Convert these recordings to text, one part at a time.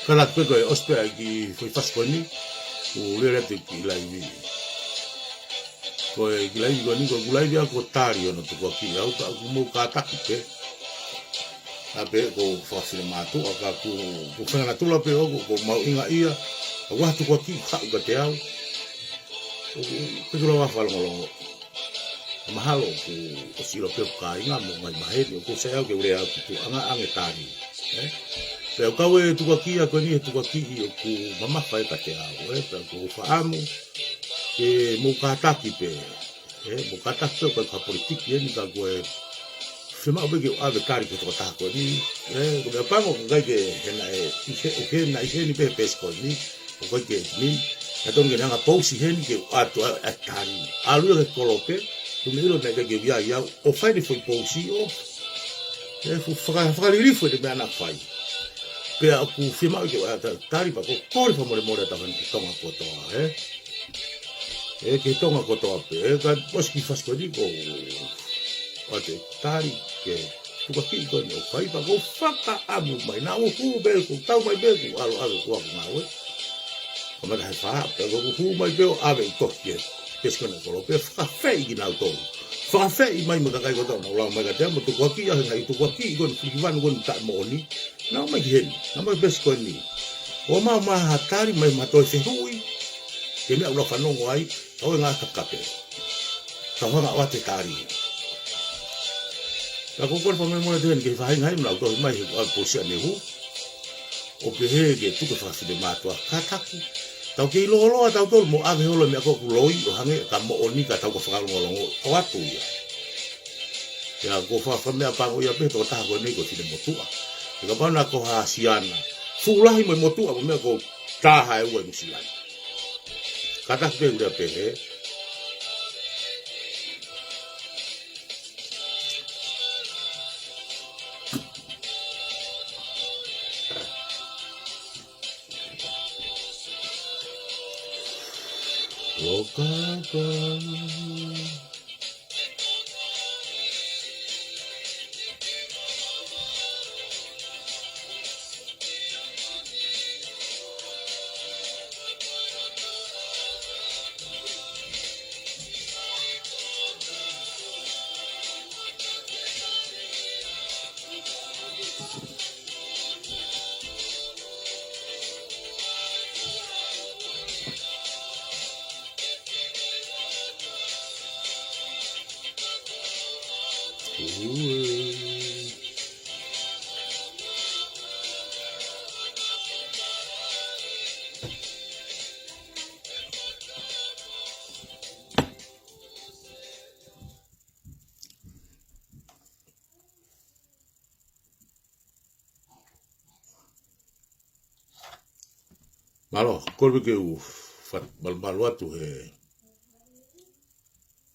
Kala peko e ospe ki foi faskoni o lere te ki Lihai Lui. Ko e ki Lihai Lui ko Lihai Lui ko tari ono to ki au ta ku mo kataki pe. Ape ko finematu'a ka ku fenga tula pe o ko mau inga ia. Wa tu ko ki ka ga te au. Ko lo wa falo lo. Mahalo ku silo pe ka inga mo mai mahino ko se au ke ure au tutu'anga angetani. Pero kau e tukakia ko ni tukakia ku mama fai ka te au pero ku faamu ke mo kataki pe mo kataki ko ka politiki ni ka ko e fema obe ke ave kari ko ta ko ni ko me pa mo ga ke na ike ni pe pesco ni ko ke ni aton ke nga pausi hen ke oatu atani alu ke kolope tu me lo na ke via ya o fai de foi pausi o fu fa li foi de na fai pe aku firma ke tari pa ko kore fa more ta van tonga ko to ke tonga ko to pe ka pos ki fas ko di ko ate tari ke tu ka ki ko no fai pa ko faka amu mai na o hu be ko tau mai be ko alo ko na we ko ma fa pe ko hu mai be ave to ke pesco na ko pe fa fei na to fa fei mai mo ka ko to na la mai ka te mo tu ka ki ya ngai tu ka ki ko ki van ko ta mo ni na mai hen na mai pesco ni o ma hatari mai mato se hui ke me lo fa no ai o nga ka kape ka wa wa te tari ka ko por me mo de ke fa ngai na to mai ko se ne hu o ke he ke tu ka fa de matu'a kataki tau ke lo tau to mo ave holo me ko loi o hange ka mo oni ka tau ko fa lo oatu ya ko fa me apa o ya pe to ta ko ni ko ti de motu'a ka pa na ko ha siana fulahi mo motu'a me ko ta ha e wo musilan kata pe ura pe he o kapa Mahalo, kolbe ke u fat balbalu atu he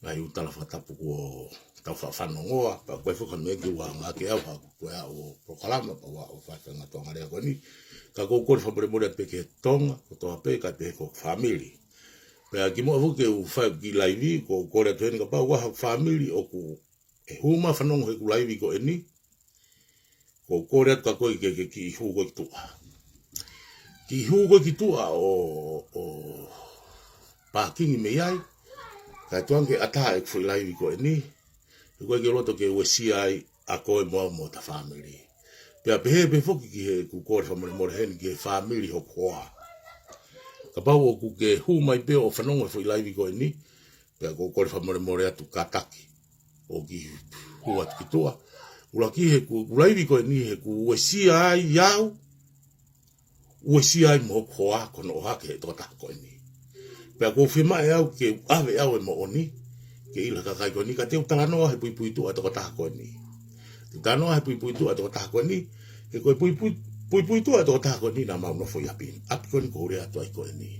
ai utala fatapu ko tau fa fanongoa pa ko fu kan megi wa ngake au ha ko ya o proklama pa wa o fa ngatonga le ko ni ka ko ko fa bore pe ke tonga ko to pe ka te ko family pe aki mo fu ke u fa ki live ko ko le tuen ka pa wa family o ku e huma fanongo he ku live ko eni ko le ka ko ke ki hu ko tu ki hugo ki tu'a o pa kingi me ai ka tuange ata e fu live ko ni ko ke loto ke wesi ai a ko mo ta family pe pe foki ki he ku ko family mo hen ke family ho ko ka pa wo ku ke hu mai pe o fanongo fu live ko ni pe ko family mo atu kataki o ki hu at ki tu'a ula ki he ku live ko ni he ku wesi ai yau wesi ai mo koa kono hake to ta ko ni pe ko firma e au ke ave au mo oni ke ila ka kai ko ni ka te utala no he pui tu to ta ko ni ta no he pui tu to ta ko ni ke ko pui tu to ta ko ni na ma nofo ya pin ap ko ni ko rea to ai ko ni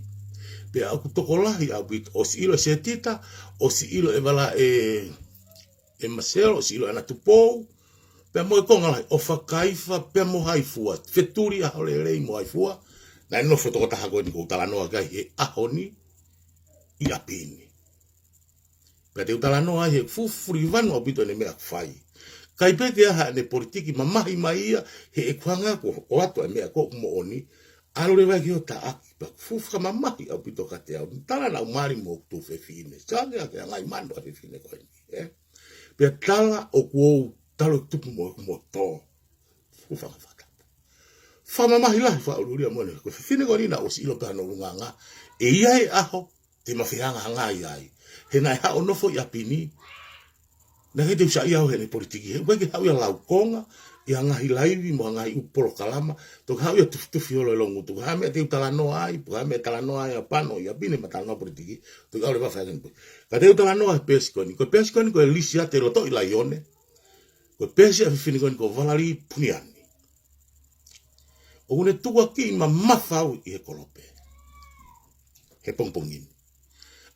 pe au to ko la ya bit o si ilo setita o si ilo e vala e maselo si ilo ana tupo pe mo ko ngala o fakaifa pe mo haifua feturi a ole rei mo haifua na no foto ta ko ni ko tala no ga he a honi ia pini pe te tala no he fufuri van o bito ne me fai kai pe ke ha ne politiki mamahi mai he iku'anga ko oatu me ko mo oni alo le vai ki o ta aki pa fufa mamahi au pito kate au tala na umari mo tu fe fine sanga ke ngai mando fe fine ko ni pe tala o ko talo tupu mo to fufa fata fa mamahi la fa uluria mo ne ko fe fine ko ni na o silo pa no nganga e ia aho te mafeanga ngai ai he nai ha o nofo ya pini na he te usa ia o he ne politiki he wege hau ya laukonga ia ngahi laivi mo ngai upolo kalama to hau ya tufi holo longu tu ha me te utala no ai pu ha me tala no ai pano ya bine matala no politiki to ga le ba fa ngai ka te utala no ai pesikoni ko lisia te roto ila ione ko pesi a fini ko Valeary Puniani o une tua ki ma mafau i he kolope he pongpongin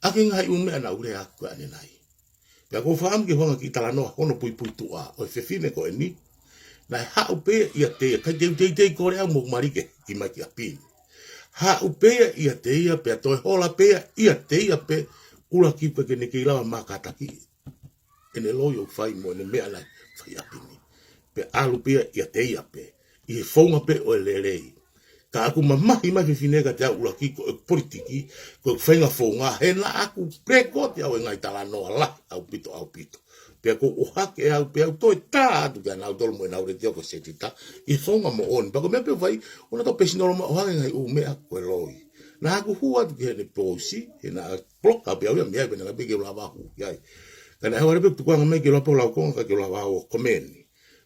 aki ngai ume ana ure aku ane nai pia ko faam ki honga ki tala no hono pui tu'a o fefine ko eni na ha upe ia te ka te ko rea mo marike ki mai ki api ha upe ia te ia pe to hola pe ia te ia pe ula ki pe kene ki la ma kataki ene loyo fai mo ne mea lai fai api ni pe alu pe ia te ia pe i feinga pe o lelei ka aku mamahi mai fefine ka te ula ki ko politiki ko feinga fe'unga he na aku preko te au ngai tala no la au pito pe ko o hake au pe au toi ta tu ka na dol mo na ure te ko setita i feinga mo on pa ko me pe vai ona to pesino mo hake ngai u me aku loi na aku hua tu ke ne posi e na bloka pe au me ai na pe ke la ba hu ai kana ha pe tu ko ngai ke la po la ko ka ke la ba o komeni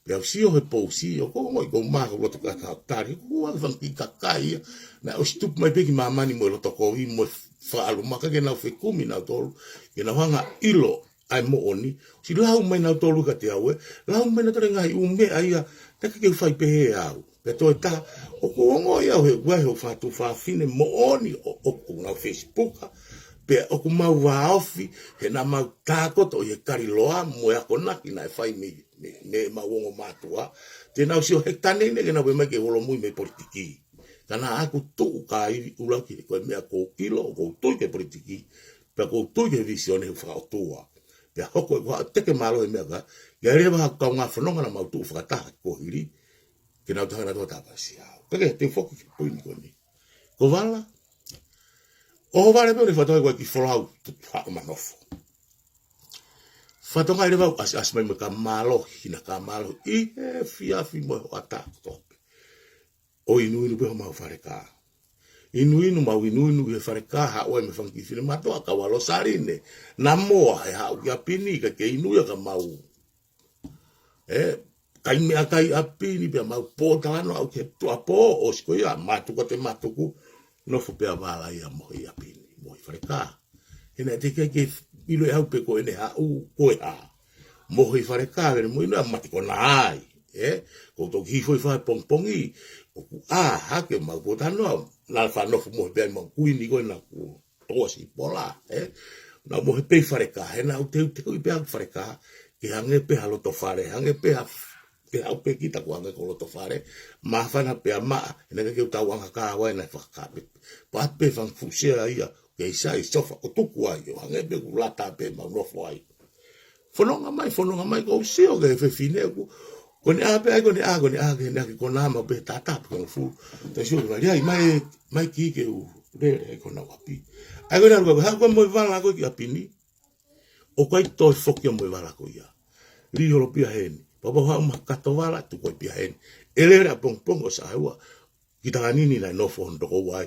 pe si o he posi o ko mo ko ma ko to ka tari ko van ki kakai na o stup mai pe ki mamani mo lo to ko i mo fa alu ma ka ke na fe kumi na tolu ke na hanga ilo ai mo oni si lau mai na tolu ka te au lau mai na tore ngai ume ai ta ke fai pe he au pe to ta o ko ngo ia he wa he fa tu fa fine mo oni o ko na Facebook pe o ko mau wa ofi he na mau tako to ye kari loa mo ya kona ki na fai me ma wongo matu'a te na usio hektane ne na we mai ke holo mui me politiki kana aku tu kai ula ki ko me ko kilo ko tu ke politiki pe ko tu ke visione fa tua pe hoko wa te ke malo me ga ya re ba ka nga fono na mau tu fata ko hiri ke na tanga to ta pasia pe ke te foki po ni ko ni ko vala o vale pe le fato ko ki folau fa ma nofo fatonga ile ba as mai ka malo hina ka malo i fia fi mo ata to o inu pe ma fare ka inu ke fare ka ha o me fangi fine mato ka walo sarine na mo ha ya pini ka ke inu ya ka mau kai me akai apini pe mau po tala no ke to apo o sko ya matu ko te matu ku no fu pe bala ya mo ya pini mo fare ka ina te ke ilo au pe ko ene ha u ko ha mo hi fare ka mo ina mati ko nai ko to ki foi fa pongpongi o ku hake ma ko tano la fa no mo be mo ku ni ko na ku to si pola na mo pe fare ka na u te pe fare ka ke hange pe halo to fare hange pe ke au pe kita ko hange ko to fare ma fa na pe ma ina ke ta wanga ka wa na fa ka pa pe fan fusia ia ke sai sofa o tuku ai o hange be lata pe ma nofo ai fononga mai ko sio ke fe fine ko ni ape ai ko ni ke na ko na ma be tata ko fu te sio ai mai ki ke u de ko na wapi ai ko na ko ha ko mo vala ko ki apini o ko to fokio mo vala ko ya li holo pia hen baba ha ma katovala tu ko pia hen elera pong o sa wa kita nini na nofo ndo ko wai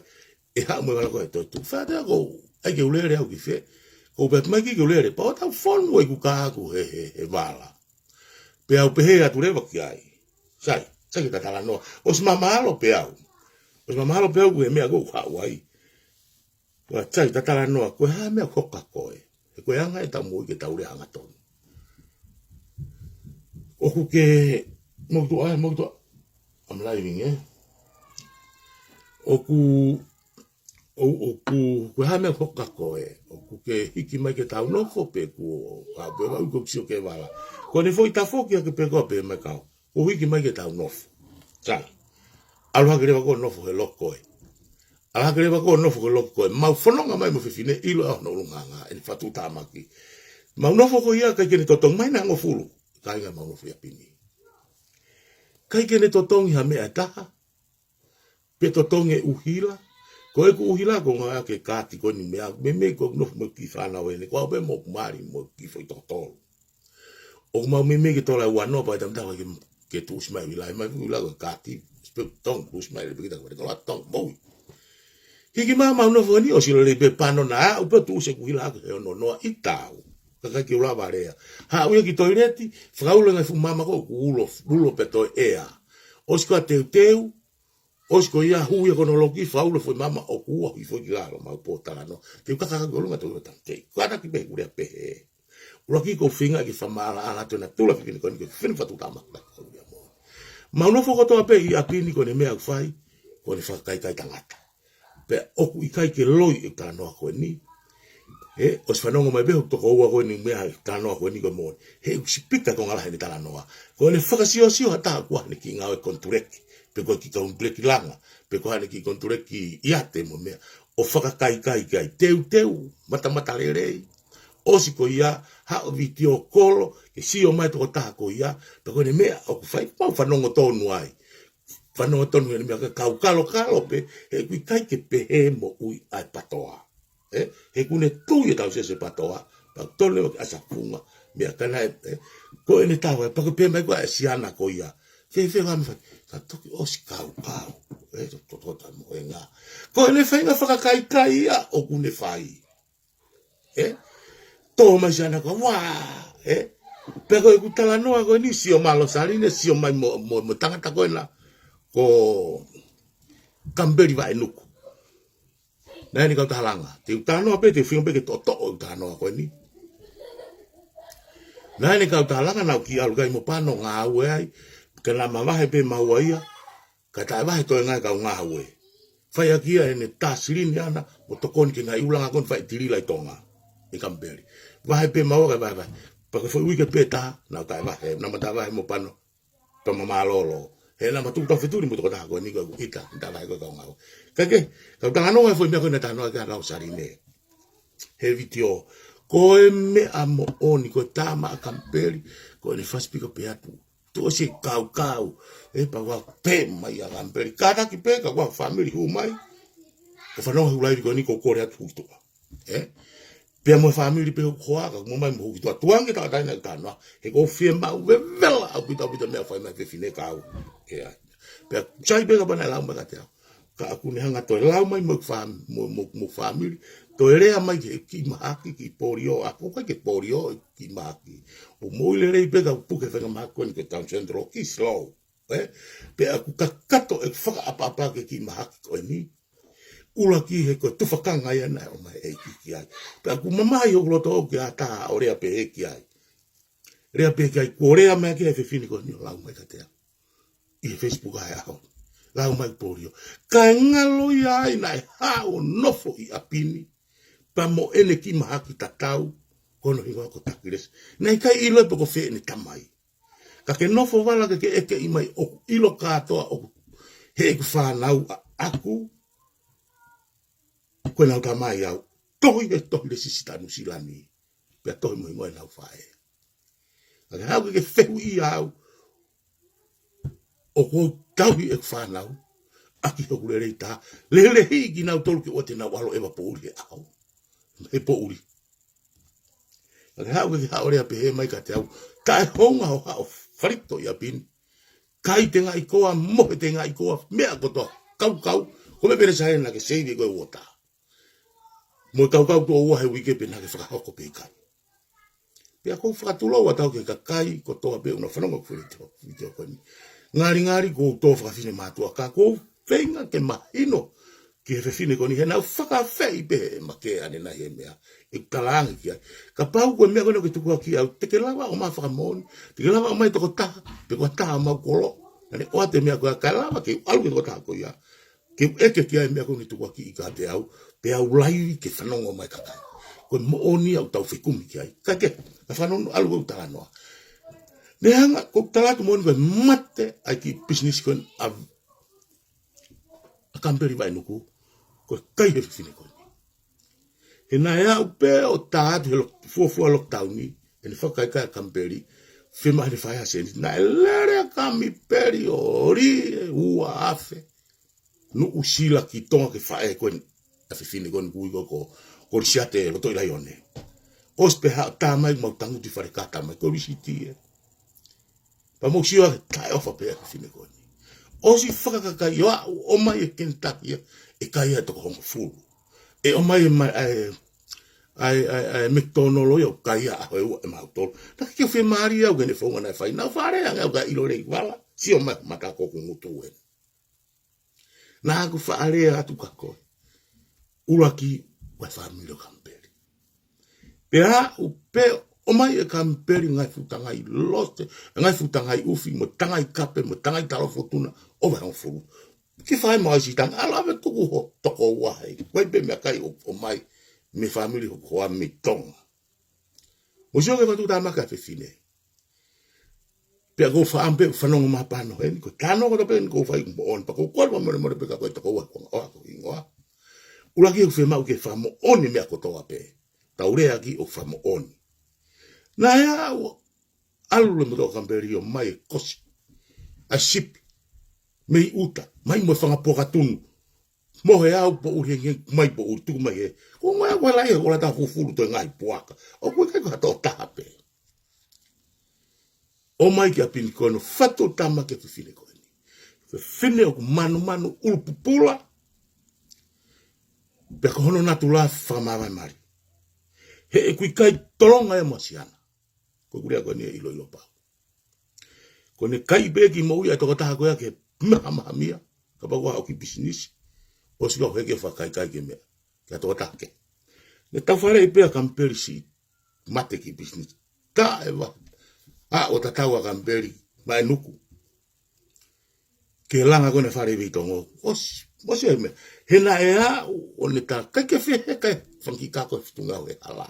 e ha mo vala ko to tu fa da go ai ke ulere au ki fe ko bet mai ki ulere pa ta fon mo ku ka ku he vala pe au pe he atu leva ki ai sai kita tala no os Mahalo pe au ku me go ka wai wa sai ta tala no ko ha me ko ka ko e ko anga ta mo ke ta ule anga ton o ku ke motu'a am living o ku ha me ko ka ko o ku ke hiki mai ke ta nofo pe ku ha pe ba ku sio ke vala ko ne foi ta foki ke pe ko pe me ka o hiki mai ke ta nofo sai alo ha ke ba ko nofo ke loko ala ke ba ko nofo ke loko ma fononga mai mo fine ilo no lunganga en fatu tamaki ma nofo ko ia ka ke ni totong mai na ngofulu kai ga ma nofo ya pini kai ke ne totong ha me ata Peto tonge uhila. Ko e ku uhila ko ngā ke kāti ko ni mea. Me ko nofo mo ki whanau ene. Ko au mo kumari mo ki fo i totolo. O mau me ke tola wano pa tam tawa ke tu usmai wilai. Mai wila ko kāti. Spek tong usmai le pekita ko la tong moi. Hiki mama nofo ni o silo le be pano na upa tu se kuhila ko e ono noa i tau. Kaka ki ula varea. Ha uia ki toireti. Whakaula ngai fu mama ko ulo pe toi ea. Osko a teu. Osko ia huia kono loki faula foi mama o kua i foi galo ma po tano te kaka golunga to te kada ki be ure pe uloki ko feinga ki famala ala tona tula ki ko ni fin fatu tama ma no fo ko to pe i apini ko ne me fai ko ni fa kai tangata pe o ikai ke loi e tano ko ni os fanongo mai be to ko ko ni me tano ko ni ko mo he spita ko ngala ni tano ko ni fakasio hata ko ni ki ngawe kontureki peko ki ka umpleki langa, peko hane ki kontureki iate mo mea, o whakakai teu, mata lerei, osi ko ia, hao viti o kolo, ke si o mai toko taha ko ia, peko ne mea, o ku whai, mau whanongo tonu ai, whanongo tonu ne mea, ka kalo pe, he kui kai ke pehe mo ui ai patoa, he kune tui e tau se patoa, pa tole o asa funga, mea kanai, ko ene tawa, pako pe mai kwa e siana ko ia, ke whewami whai, ka toki osi kau, to mo e ngā. Ko ene feinga whakakai ia o kune whai. Tō mai sana ko, wā, peko e kutala noa ko ni sio malo sarine, sio mai mo tangata ko ena, ko kamberi wa enuku. Nā ni kau tahalanga. Te utanoa pe, te whiong pe ke to utanoa ko ni. Nā ni kau tahalanga nau ki alukai mo pano ngā ue ai, ka la mamahe pe maua ia, ka tae wahe toi ngai kau ngā ue. Whai akia ene tāsirini ana, o tokoni ki ngai ulanga kon whai tirila i tonga, i kamberi. Wahe pe maua kai wahe, paka whai uike pe taha, nau tae wahe, nama tae wahe mo pano, pa mamalolo. He nama tuku tau wheturi mo toko taha koe ni kau ita, tae wahe koe kau ngā ue. Kake, kau tanganoa e whai mea koe na tānoa kia rau sarine. He vitio, koe mea mo oni, koe tāma a kamberi, koe ni whaspika pe atu. Tu o se kau, e pa wa pe mai a kamberi. Kataki pe ka wa family hu mai. Ka whanonga hulai ko ni ko kore atu hutua. Pe mo family pe hoa ka mo mai mo hutua. Tuange ta taina tanoa. He ko fie mau ve vela au pita mea whai mai fine kau. Pe chai pe ka pana lau mai ka te au. Ka aku ne hanga toi lau mai mo family. To rea mai ki mahaki ki porio. Ako kai ke porio ki mahaki. O moile rei pega puke whenga mahako ni ke town centro ki slow. Pe aku kakato e whaka apa ke ki mahaki koe ni. Ula ki he koe tufakanga ia nai o mai e ki ai. Pe aku mamai o loto o ki a taha o rea pe e ki ai. Rea pe ki ai ko rea mea ki ai whiwhini koe ni o lau mai ka tea. I Facebook ai ao. Lau mai porio. Ka ngalo ia ai nai hao nofo i apini. Pa mo ene ki mahaki tatau. Hono hinga ko takires. Nei kai ilo e poko fe ni tamai. Ka ke nofo wala ke eke i mai o ilo katoa o he ku whanau aku. Koe nau tamai au. Tohi le sisitanu silani. Pea tohi mo ingoe nau whae. Ka ke hau ke whehu i au. O ko tauhi e ku whanau. Aki hoku le reita. Lele hii ki nau tolu ki o te nau alo ewa pouri e au. He pouri. Hau ke hao rea pehe mai ka te au. Tae honga ho hao wharito i apini. Kai te ngai koa, mohe te ngai koa, mea kotoa, kau. Ko me pere sahe na ke seivi koe uota. Mo kau tua ua he wike pe na ke whakahoko pe ikai. Pea kou whakatulo wa tau ke kakai kotoa pe una whanonga kwhurito. Ngari ko tō whakawhine matu'a. Ka kou feinga ke mahino. Ki he whiwhine koni he nau whakawhei pe ma ke ane na he mea. I talangi ki ai. Ka pau koe mea kono ke tukua ki au. Teke lawa o maa whakamoni. Teke lawa o mai toko taha. Pe koa taha mau kolo. Ane oate mea koe ka lawa ke alu ke toko taha koe ia. Ke eke ki ai mea kono tukua ki i ka te au. Pe au lai ke whanongo mai kakai. Koe mooni au tau whikumi ki ai. Ka ke. Ka whanongo alu au talanoa. Ne hanga ko talatu mooni koe mate ai ki business koe a kamperi vai nuku. Koe kai he whiwhine koe. He nai au pe o tātu he fuafua lockdown ni. E ni whakaikai a kamperi. Whima he whai hase ni. Nai lere a kami peri o ori e ua afe. nu usila ki tonga ke fae koen a fefine koen kui ko siate lo toi lai one os pe ha ta mai mo tangu ti fare kata mai ko visiti pa mo sia tai ofa pe fefine koen osi fakaka yo o mai Kentucky e kai to ko fu e o mai ai McDonald yo kai a ho e mauto ta ke fe maria o gene fonga na fai na fare a ga ilo le wala si o mata ko ngutu e na ku fare atu ka ko uraki wa family kamperi pe a u pe o mai e kamperi ngai futanga I lost ngai futanga I ufi mo tanga I kape mo tanga I talo fortuna o va on fu ki fai mo si tanga ala ve tu ho to ko wa ai ko be me kai o mai me family ko a me tonga o jo ke va tu ta ma ka fe fine pe go fa ampe fa no ma pa no en ko tano ko pe ko fa on pa ko ko mo pe ka ko to ko wa ko ko ingoa ula ki fe ma ke fa mo on me ko to pe ta ure aki o fa mo on na ya alu le mo to kamperi o mai kosi a ship me uta mai mo fanga po katun mo he au po uri mai po tu mai ko mai wala e wala ta fu to ngai poaka o ko ka to tape o mai ki apini kono fato tama ke fine ko ni fine o manu ulpupula pe ko hono natula fama mari he ku kai tolonga e masiana ko kuria ko ni ilo pa ko ne kai begi mo ya to ta ko ya ke mia ka ba wa ki business o si ko ke fa kai ke me ka to ta ke ne ta fare pe kamperi si mate ki business ta eva o tatawa kamperi mai nuku ke langa ko ne fare vitongo o se me hena ea o ne ta ka ke fe ka fanki ka ko fitunga we ala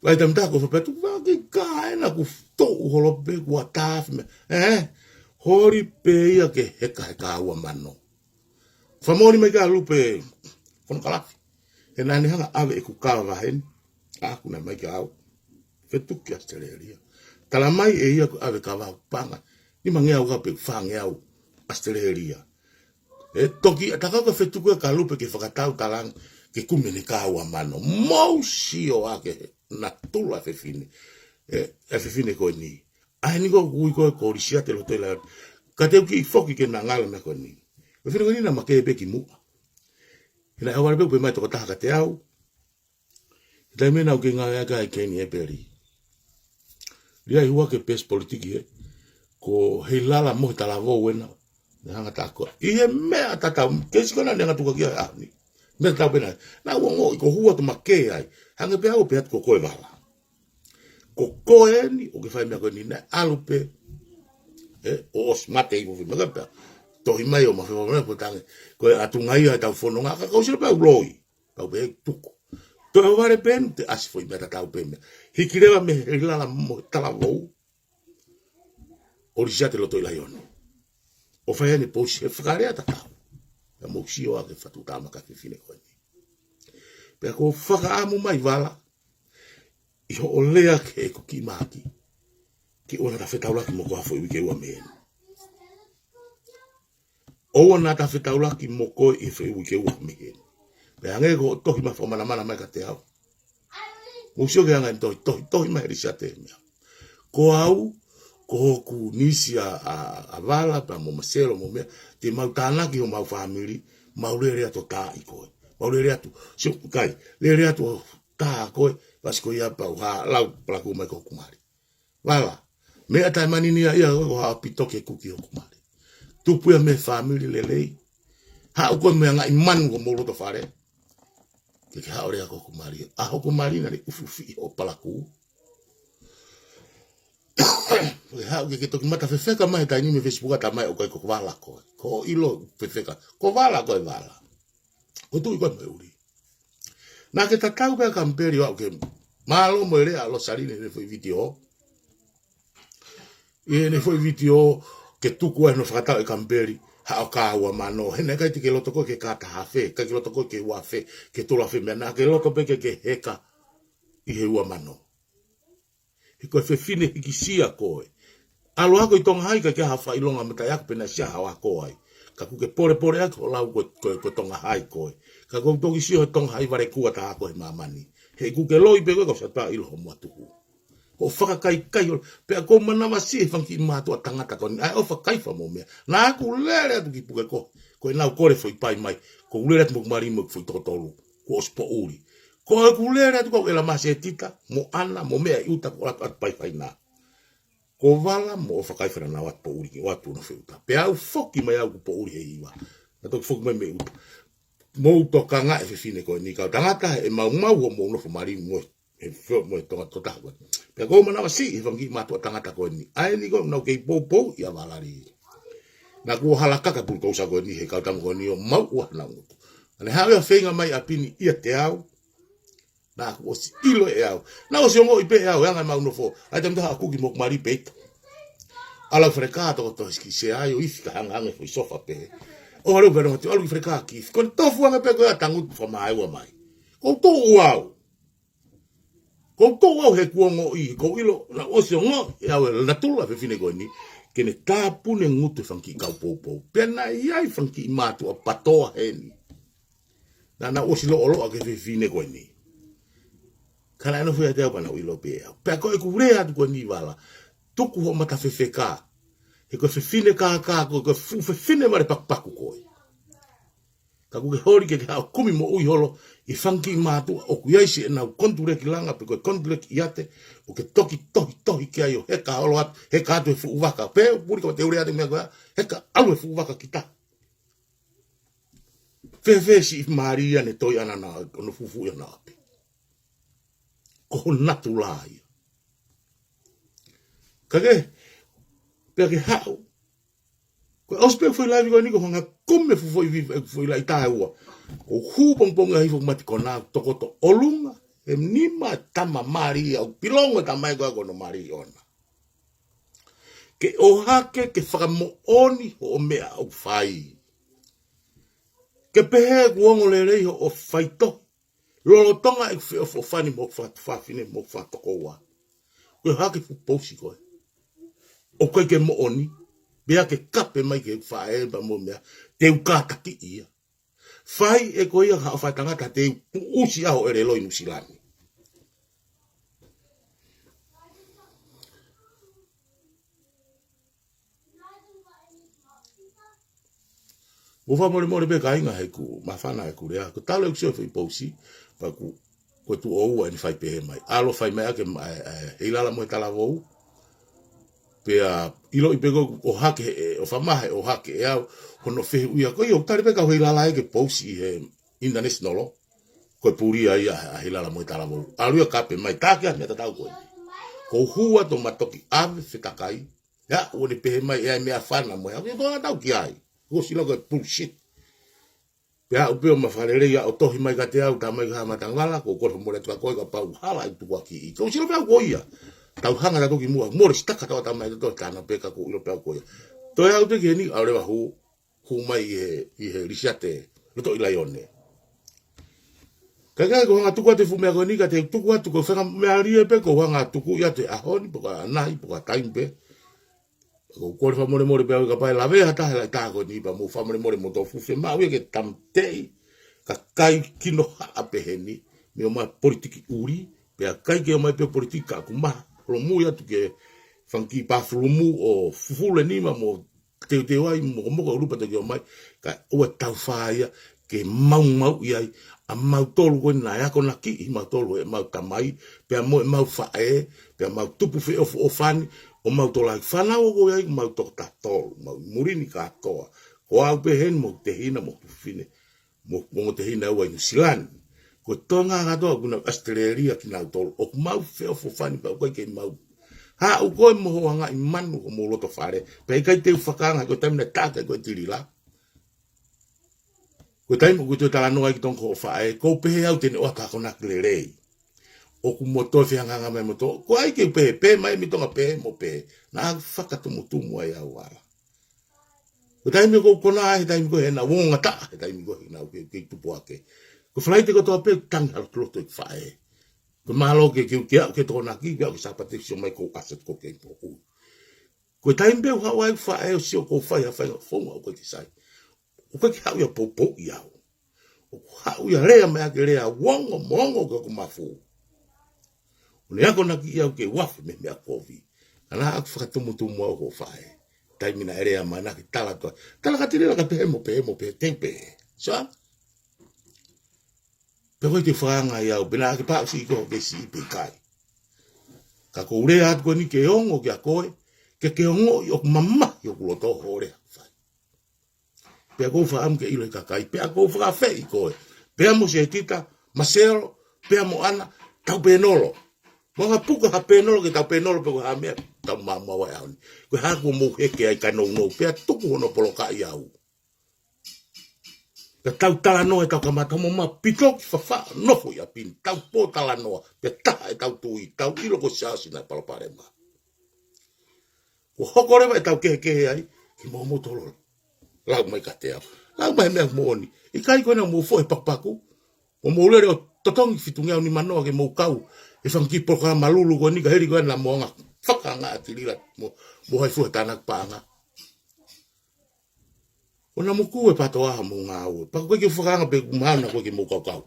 vai tam ta ko fa petu va ke ka na ku to holo pe ku ataf me hori pe ia ke heka wa mano famori me ka lupe kon kala hena ni hanga ave ku ka va hen aku na mai ka fetuki asteleria tala mai e ia ave kava panga ni mangea uga pe fangea u asteleria e toki ataka ko fetuki ka lupe ke fakatau talang ke kumene ka wa mano mosi o ake na tula fefine fefine ko ni ai ni ko ko risia te lo tela ka te ki foki ke na ngala me ko ni fefine ko ni na makebe ki mu ina awar be mai to ta ka te au dai me na ke nga ga kene e peri Lihai Lui ke pes politiki ko hilala mo tala vo wena na ngata ko I me atata ke sikona nga tuka ki ni me ta bena na wo ko huwa to make ai hanga pe o pe ko ko vala ko ni o ke fai me ko ni na alupe o smate I vo me ka to I mai o ma fo me ko tang ko atungai ta fono nga ka ko se pa gloi pa be tuko to vare ben te as foi meta tau ben hikireva me hilala mo tala vo orijate lo toi laion o fa ni po se fare ata tau ya mo si o ake fatu tama ka fine ko ni pe ko fa amu mai vala I ho lea ke ko ki maki ki ona ta fetaula ki mo ko foi ke wa men o ona ta fetaula ki mo ko I foi ke wa men pe ange ko toki ma foma na mana mai ka te au mo sio ke anga toki mai risate ko au ko ku nisia a vala pa mo masero mo me te mautana ki o mau family maulere to ta iko maulere to sio kai lere to ta ko pasko ia pa ha lau pra ku mai ko kumari vala me ata manini ia ko ha pitoke ku ki o kumari tu pu me family lele ha ko me nga iman ko mo to fare ke haore ako kumari a ko kumari na ufufi o palaku ha ke to mata fefeka mai ta ni me Facebook ta mai o ko vala ko ilo fefeka ko vala o tu ko me uri na ke ta tau pe kamperi o ke malo mo le a lo salini ne foi video ne foi video ke tu ko no fata e kamperi ha ka wa mano hene ka tike loto ko ke kata hafe ka ke loto ko ke wa fe ke to la fe mena ke loto pe ke heka I he wa mano ko fe fine ki sia ko alo ako I tonga hai ka ke ha fa ilonga mata yak pe na sia wa ko ai ka ku ke pore ako lau ko tonga hai koe ka ko toki sio tonga hai vare kua ta ko mamani he ku ke loi pe ko sa ta ilo motu ko fakakai kai pe ko mana masi fanki matu'a tangata ko ai o fakai fa mo me na ku lele tu ki puke ko na ko le foi pai mai ko lele tu mari mo foi totolu ko spo uri ko ku lele tu ko ela masetita mo ana mo me uta ko at pai faina ko vala mo fakai fa na wat po uri oatu no feuta pe au foki mai au po uri e iwa na to foki mai me uta mo to kanga e fine ko ni ka tangata e mau mo nofo mari mo e fo mo to ta ko pe ko mana si fangi matu'a tangata ko ni ai ni ko no ke popo ya Valeary na ku halaka ka pu ko sa ko ni he kautama ko ni o mau wa na ane ha feinga mai apini ia te au na ko si ilo e au na o se mo ipe au nga mau nofo ai tam ta ku ki mo mari pe ala frecato to ski se ai o ifika hanga fo sofa pe o alo pero to alo freca ki kon tofu nga pe ko tangu fo mai wa mai ko to wow ko he kuongo I ko ilo na osio ngo ya na tula fe fine ko ni kene tapu ne ngutu fanki ka popo pena ia fanki matu'a patoa heni na osilo olo ke fe fine ko ni kana no foi até para o ilo pe pe ko ku rea ko ni vala tuku ho mata fe feka e ko fe fine ka ko fe fine mare pakpaku ko ka ku holi ke ka kumi mo ui holo I fanki matu'a o kuiaisi na konture ki langa pe ko konture ki ate o ke toki ki ayo heka holo at heka atu e fu'uvaka pe puri ko te urea te mea koa heka alu e fu'uvaka kita fe si maria ne toi ana na no fufu ya na api ko natulai kage pe ke hau ko ospe foi live ko ni ko hanga kumme foi la ita ua o hu pong ai fo mati kona tokoto olunga e nima tama mari au pilongo tamai ko no mari ona ke o hake ke fakamo oni o mea au fai ke pehe guongo le rei o faito lo tonga e fo fani mo fa fine mo fa tokoa ko hake fu posi ko o ko ke mo oni bea ke kape mai ke fae ba mo mea te kataki ia fai e ko ia ha fa tangata te usi a o ere loi nusilani o fa more be kainga he ku mafana he ku rea ko talo xo foi posi pa ku ko tu o en fai pe mai alo fai mai ke he la mo tala vo pe ilo I pego o hake o famahe o hake e au hono fe uia ko yo tari pe ka he la ke posi he international ko puri ai a he la mo tala vo alu kape mai take me ta ko hua to matoki ave fetakai ya o ni pe mai e me afana mo ya ko ta ki ai ko silo ko bullshit pe au pe ma Valeary ya o tohi mai ka te au ta mai ka matangala ko mo le ka ko ka pau hala I tu ki ko silo pe ko ia tau hanga ta toki mua mo staka ta mai to kana pe ka ko ilo pe ko ia to ya te ke ni aure ba hu mai I he risiate lo to ilaione kaga ko nga tuku te fu me ko ni ka te tuku ko fa me ari pe ko nga tuku ya te ahoni po ka nai po ka taimpe ko fa more pe ka pa la vea ta ko ni ba mo fa more mo to fu fe ma we ke tamtei ka kai kino ha pe heni me ma politiki uri pe kai ke mai pe politika ku ma lo mu ya tu ke fanki pa flumu o fule ni ma mo te wai mo ko rupa te mai ka o tau fa ya ke mau ia a mau tolu ko na ya ko na ki mau tolu e mau tamai pe mau fa pe mau tupu fe o fani o mau to like fana o go ia mau to ta tol mau murini ka toa ko au pe hen mo te hina mo fine mo te hina o New Zealand ko tonga ga to kuna Australia ki na tol o mau fe o fani pa ko ke mau ha o ko mo hanga I manu ko mo loto fare pe kai te fakanga ko tamna ta ko tirila ko taimo ko te tala no ai ton ko fa ko pe au te o ka kona klere o ku moto fe nga me moto ko ai ke pe mai mi tonga pe mo pe na faka to mutu mo ai awala ko taimo ko kona ai taimo ko na wonga ta taimo ko na ke tu po ake ko flight ko to pe tang al to fa ko Mahalo ke to na ki ke sa protection mai ko asset ko ke ko taimo ha wai fa si ko fa ya fa fo ko ti sai o ke hau ia popo ia o hau ia rea me ake rea wongo mongo ko mafu o le ako na ki ia ke wafu me mea kovi ana ak whakatumutumu au ko whae taimina area mana ki tala ka tira ka pe tempe sa pe ko te whaanga ia o bina ke pa si ko ke si pe kai ka ko rea at ko ni ke ongo ke a koe ke ongo yo mama yo ko to hore pe ko fa am ke ile ka kai pe ko fa fe ko pe mo se tita masero pe mo ana tau pe nolo mo nga puka ha pe nolo ke tau pe nolo pe ko ha me tau mama wa ya ko ha ko mo ke ai ka no pe tuku hono polo ka ia u ka tau tala no e tau kamata mo ma pitok fa nofo ya pin tau po tala no pe ta e tau tui tau ilo ko sa sina palo parema ko hokore ba tau ke ai ki mo tolo lau mai katea lau mai mea mooni ikai ko na mo fo e papaku o mo le o totongi fitunga ni manoa ke mo kau e fangi poka malulu ko ni ka heri ko na mo nga fakanga atilila mo hai fo tanak panga ona mo ku e patoa mo nga o pa ko ke fakanga pe mana ko ke mo kau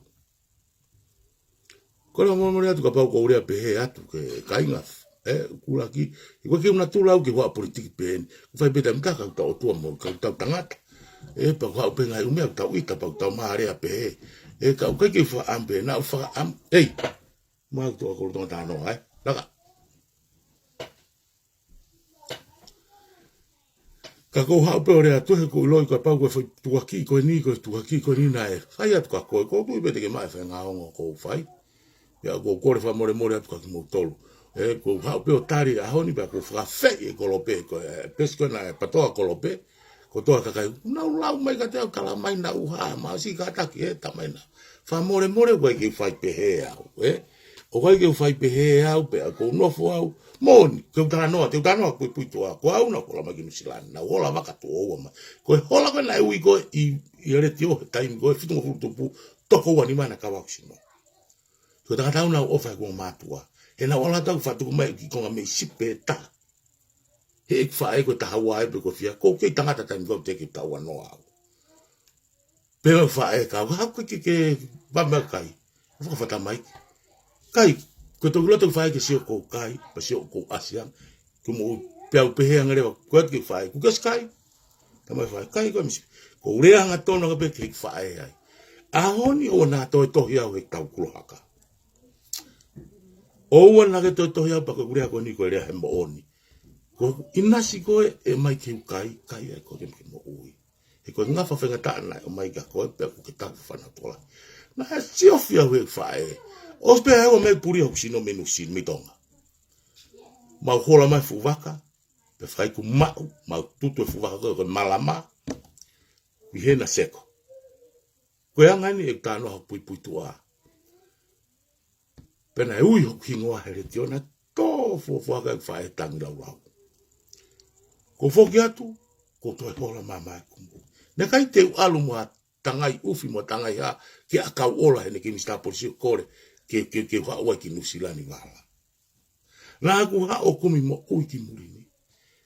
ko na mo atu ka pa ko ure pe atu ke kainga kulaki iko ke una tula ke wa politiki pen vai beta mka ka to to mo ka tangata pa ka pe ngai umea ta uita pa ta mare pe ka ke fa ambe na fa am ma to ko to ta no daga ka ko ha pe ore atu ko loi ka pa ko foi tuaki ko ni na sai atu ka ko tu bete ke mai fa nga ngo ko fai ya ko ko fa more atu ka mo tolu ko ha pe otari a honi ba ko fra fe ko lope ko pesco na patoa ko lope ko to ka kai na lau mai ka te kala mai na uha ma si ka ta ki ta mai na fa more ko ke fai pe he au o ko ke fai pe he au pe ko nofo au moni ko ta no ku to ko au na ko la magi silan na ola maka to o ma ko hola ko na ui ko i re tio time ko fitu mo pu to ko ni mana ka wa sino ko ta na o fa ko matu'a e na ola tau fatu mai ki konga me sipe ta he ek fa ko ta hawa e ko fia ko ke tangata time go te ki ta wa no au pe fa ka ha ko ke ba ma kai ko fa ta mai kai ko to lo to fa ke si ko kai pa si ko asia ko mo pe he ngare ko ke fa ko ke skai ta mai fa kai ko mi ko ure anga tono ko pe ke fa ai a honi ona to ya we ta ku haka o wana ke to ya pa ko ria ko ni ko ria mo oni ko inasi ko e mai ke kai e ko ke mo ui e ko nga fa fenga ta na o mai ka ko pe ko ke ta fa na tola na si o fia we fa o pe o me puri o sino menu sin mi tonga ma hola mai fu vaka pe fai ku ma tutu fu vaka ko malama i na seko ko anga ni e ta no pui tu'a pena ui ho kingoa hele tiona to fo ka fai tang la wa ko fo atu ko to hola mama ku ne kai te alu mo tangai ufi mo tangai ha ke aka ola ne ke mista por si kore ke wa wa ki nusilani wala na ku ha o kumi mo ui ki mulini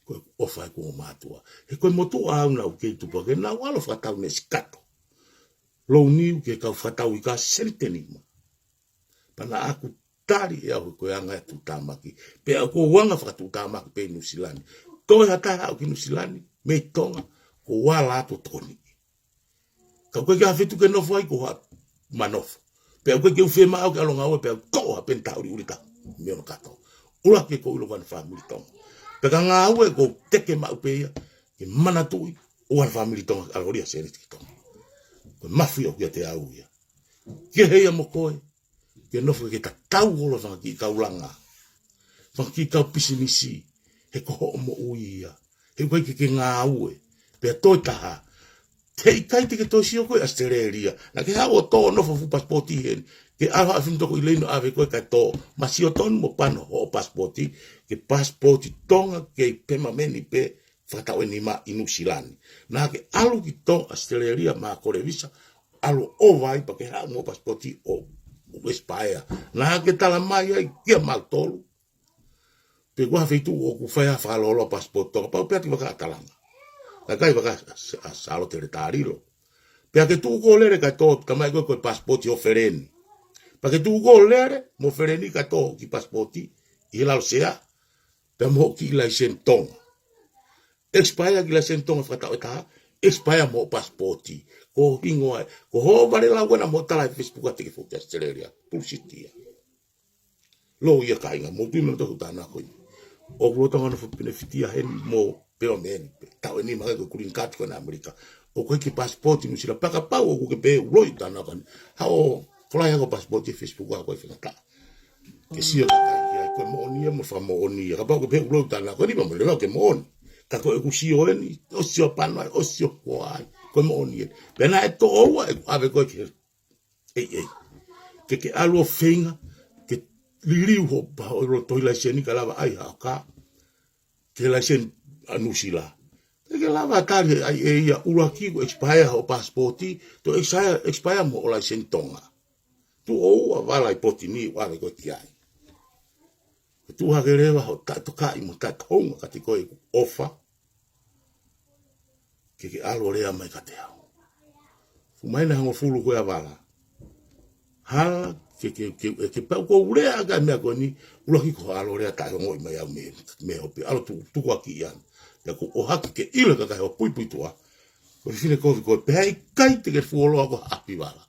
ko o fa ko matu'a e ko motu'a na o ke tu porque na wala fa ta ne skato lo ni ke ka fa ta u ka sentenima pana aku tari e au ko anga tu tamaki pe ako wanga fa tu tamaki pe nusilani to ya ta au ki nusilani me tonga ko wala to toni ka ko ga fitu ke nofo ai ko ha manof pe ko ke fe ma au ka longa pe to ha penta uri urita me no kato ula ke ko ulo wan family tonga pe ka nga au ko teke ma pe ke mana tu o wan family tonga algoria se ni tonga ko mafia ko te au ya ke he mo ko ke nofo ke ta tau holo whanga ki kaulanga. Whanga ki kau pisinisi, he ko mo uia, he koe ke ngā ue, pia toi taha, te ikai te ke toi sio koe Australia, na ke hao tō nofo fu pasporti hen, ke awa a whimtoko i leino awe koe kai tō, ma sio tonu mo pano ho pasporti, ke pasporti tonga ke pema meni pe whakatau e ni ma inu silani. Na ke alu ki tō Australia ma kore visa, alu o vai pa ke hao mo pasporti o Espaya na ke tala mai ai ke mal tolu pe gua feitu o ku fa fa lo pasport to pa pe ti va talanga la kai va salo territorio Pea ke tu ko lere ka to kamai ko passport o fereni. Pa ke tu ko lere mo fereni ka to ki passport i la sea. Pea mo ki la sen tonga. Expire ki la sen tonga fakatokanga. Expire mo passport. Ko hingo ai. Ko ho vale la wena mo tala Facebook ate ke futa Australia. Pulsitia. Lo ia kainga mo tu me to tana ko. O lo tanga no benefitia hen mo pero men. Tau ni ma ko kulin kat ko na Amerika. O ko ki passport ni sila paka pa o ko be roi tana kan ha o fly ko passport e Facebook ko fenga ke sia ka ko mo ni mo fa mo ni ka pa ko be roi tana ko ni mo le ke mo ka ko ku sio ni o sio pan o sio kwai ko mo ni pena e to o ave ko ke ke alo feinga ke liriu ho pa o to la seni kala ai ha ka ke la sen anusila ke lava tari ai ia uraki ko expire o passporti to expire mo la sentonga tu o vala potini wa ko tiai tu ha gereva ho tato kai mo tatonga katiko ofa ke alo rea mai kateo fu mai na ngo fulu ko vala ha ke pa ko rea ga me ko ni uraki ko alo rea ta ngo mai au me opi alo tu ko ki ia ya ko o hake ke ila ka o pui tua ko fine ko pe ikai te ke fuolo ko api wala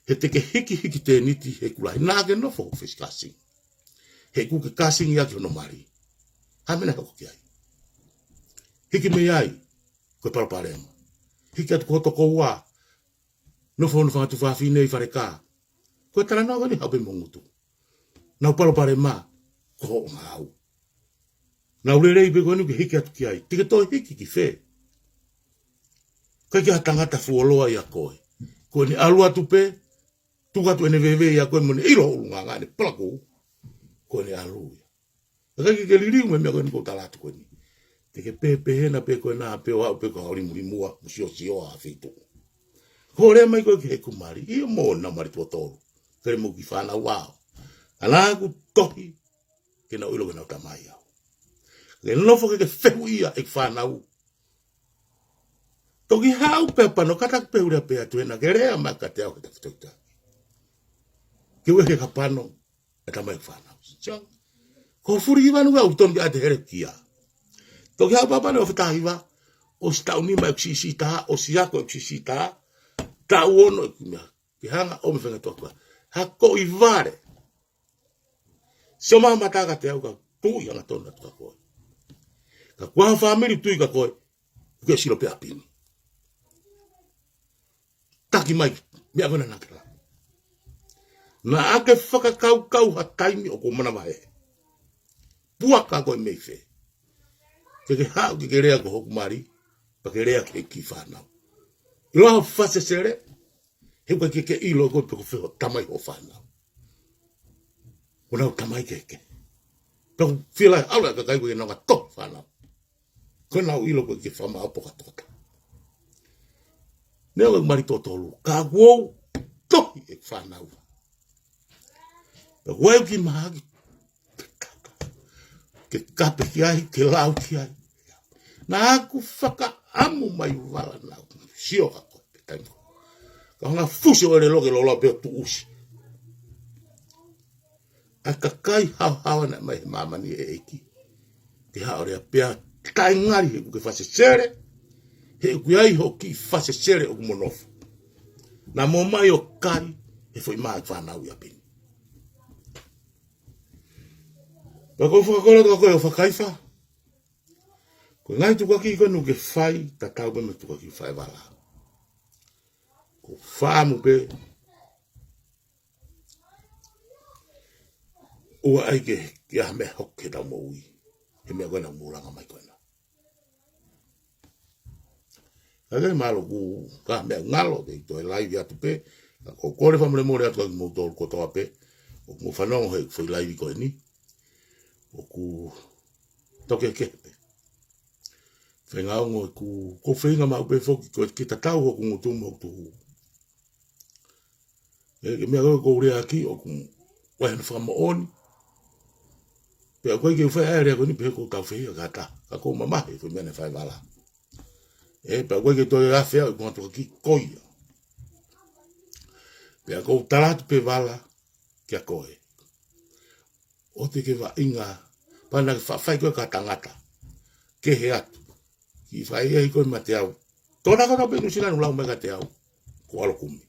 he te ke hiki te niti he kula na ke nofo fiskasi he ku ke kasing ya ke no mari ha mena ko ki ai hiki me ai ko para parema hiki at ko to ko wa nofo no fa tu fa fine fa reka ko tala no ni habe mongutu na para parema ko ngau na urere ibe ko ni hiki atu ki ai tike to hiki ki fe ka ki tangata fuoloa ya koe ko ni alu atu pe tu ka tu ene veve ya koe mo ni ilo ulunga ne plako ko ni alu ka ki ke liri me ko ni ko tala tu ko ni tike pe na pe ko na pe wa pe ko holi mulimua musio a fitu ko le mai ko ke kumari i mo na mari to to kere mo ki fana wow ala ku toki ke na ulo na tamaya le nofo ke fe'unga e whanau. Toki hau pepa no katak peura pe atu ena gerea maka te au ke tafutauta. Ke weke ka pano e tamai whanau. Ko furi iwa nunga uton ki ate here kia. Toki hau papa no whetahiwa o si tau nima e kusisi taha o si ako e kusisi taha tau ono e kumia. Ki hanga o me whenga tokua. Hako i vare. Sio maha mataka te au ka tui anga tona tuka koe. Ka kua family tui ka koe, ke silo pe apini. Taki mai, mea kona nakela. Na ake whakakau ha taimi o ko mana mai. Puaka koe mei fe. Ke hao ke rea ko hoku mari, pa ke rea ke ki whanau. Ilo hao whase sere, he kwa ke ilo koe pe ko wheho tamai ho whanau. Kona tamai ke. Pe ko whilai aula ka kai koe nanga tok whanau. Kona ilo ko ke whama apo katoka. Nea ko mari totolu, ka wou, toki e whanau. Pe weu ki mahagi, ke kape ki ai, ke lau ki ai. Na aku whaka amu mai wala nau, sio ka koe pe taimo. Ka hanga fusi o re loke lola pe tu usi. A ka kai hau na mai mamani e eki. Ke hao rea pea kai ngari he kuke whase sere, he kuiai ho ki whase sere o kumonofo. Na mo mai o kari, he fwoi maa whanau ia pini. Pa koe whakakola toka koe o whakaiwha. Koe ngai tukaki koe nuke whai, ta tau pe me tukaki whai wala. Ko whaamu pe, ua aike ki a me hoke tau mo ui. He mea koe na muranga mai koe na. Kage malo ku ka mea ngalo te ito e laivi atu pe. Ko kore whamure more atu aki moutou ko toa pe. O ku whanongo he whai laivi koe ni. O ku toke kehe pe. Whenga ongo e ku ko feinga mau pe whoki koe ki ta tau o ku ngutumu o tuhu. E mea koe ko urea aki o ku wahena whama oni. Pea koe ke whai aere koe ni pe ko tau whehia kata. Ka ko mamahe whai mene whai wala. E pa koe ke toi a whea i kua toka ki koia. Pea kou talatu pe wala kia koe. O te ke feinga, pana whai koe ka tangata. Kihe atu. Ki whai e koe ma te au. Tōna kata pe nusilanu lau mega te au. Ko alo kumi.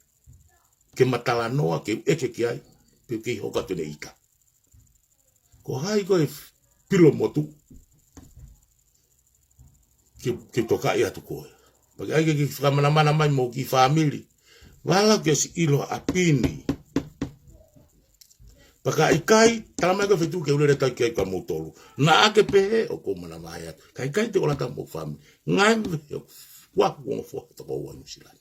Ke matala noa ke eke ki ai. Pe ki hoka tune ita. Ko hai koe pilo motu. Ke toka i atu koe. Pake ai ke whakamana mai mo ki family. Wala ke si ilo apini. Paka ikai, talamai koe whetu ke ulere tai kia i ka motolu. Na ake pehe o komana mai atu. Ka ikai te olata mo family. Ngai me waku kongo fo toko ua nusilani.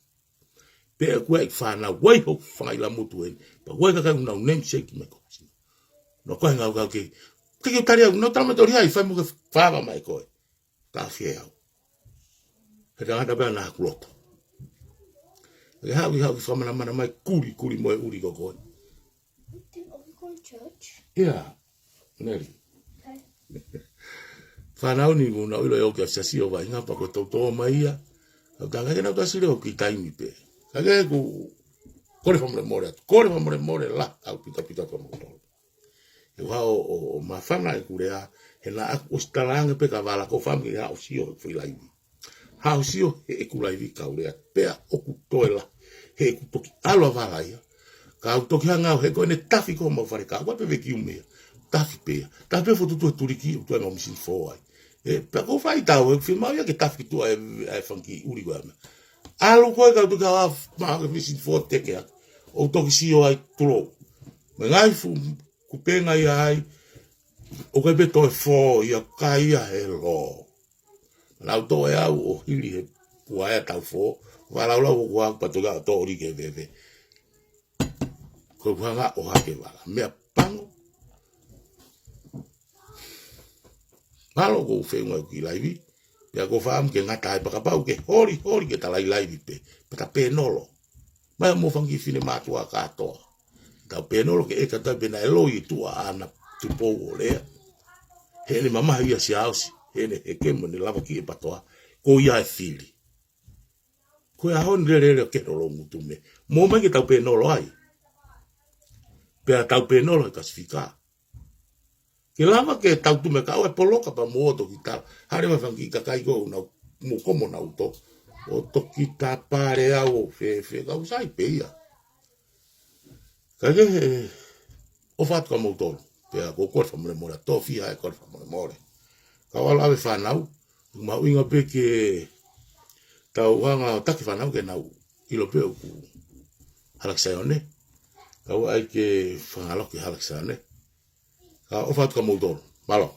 Pe kua ik whanau wai ho whangaila motu eni. Pa wai kakai unau namesake me koe. No koe ngau kau ke. Kiki utari au, no talamai tori hai, whai mo ke whaama mai koe. Ka whie au. He tangata pēr nā kuloto. Ke hau ki whamana mai kuri moe uri ko koe. Church? Yeah, Neri. Whanau ni muna uilo e o kia sasi o vai ngapa ko tautoa mai ia. Au tanga kena utasire o ki taimi pe. Kage ku kore whamore more la au pita kwa mokotolo. E wao o mawhana e kurea he na aku o starange pe ka wala ko whamki hao sio whilaivi. Hao sio he e kulaivi kaurea pea o kutoela he e kutoki alo wala ia. Ka toki hanga he koe ne tafi ko mau whare ka wape veki umea. Tafi pea. Tafi pea fotutu e turiki utua e mau misini fōai. E pea ko whai tau e whimau ia ke tafi ki tua e whanki uri koe ama. Alo koe ka utu ka waf maa ke misini fō teke haka. O toki sio ai tulo. Me ngai fu kupenga ia ai. O kai pe toi fō ia kai ia he lo. Nau to e au o hili he puaea tau fō. Walaulau o kua patoga o to ori ke veve. Ko hanga o hake wala. Mea pango. Mahalo ko fe'unga ki laivi. Pea ko whaam ke ngata e pakapau ke holi ke talai laivi pe. Pata penolo. Mai mo fangi finematu'a katoa. Tau penolo ke eka tai pena eloi tuha ana tupou o lea. He ne mamaha ia si ausi. He ne he kemo ne lava ki e patoa. Ko ia e fili. Ko ia honi rere o kenolo mutu me. Mo mai ke tau penolo ai. Pea tau penolo e kasifika. Ke lama ke tau tume ka au e poloka pa muoto ki tala. Hare mafangi kakai ko una mo komo na uto. O toki tapare au fe ka usai pe ia. Kage o fatu ka moutolo. Pea ko korfa mole mole. Tofi hae korfa mole mole. Ka wala ave whanau. Ma uinga pe ke tau hanga taki whanau ke nau. Ilo pe ku halaksai one. Kau ai ke whangaloki halaksane. Ka o fatu ka moutolo. Mahalo.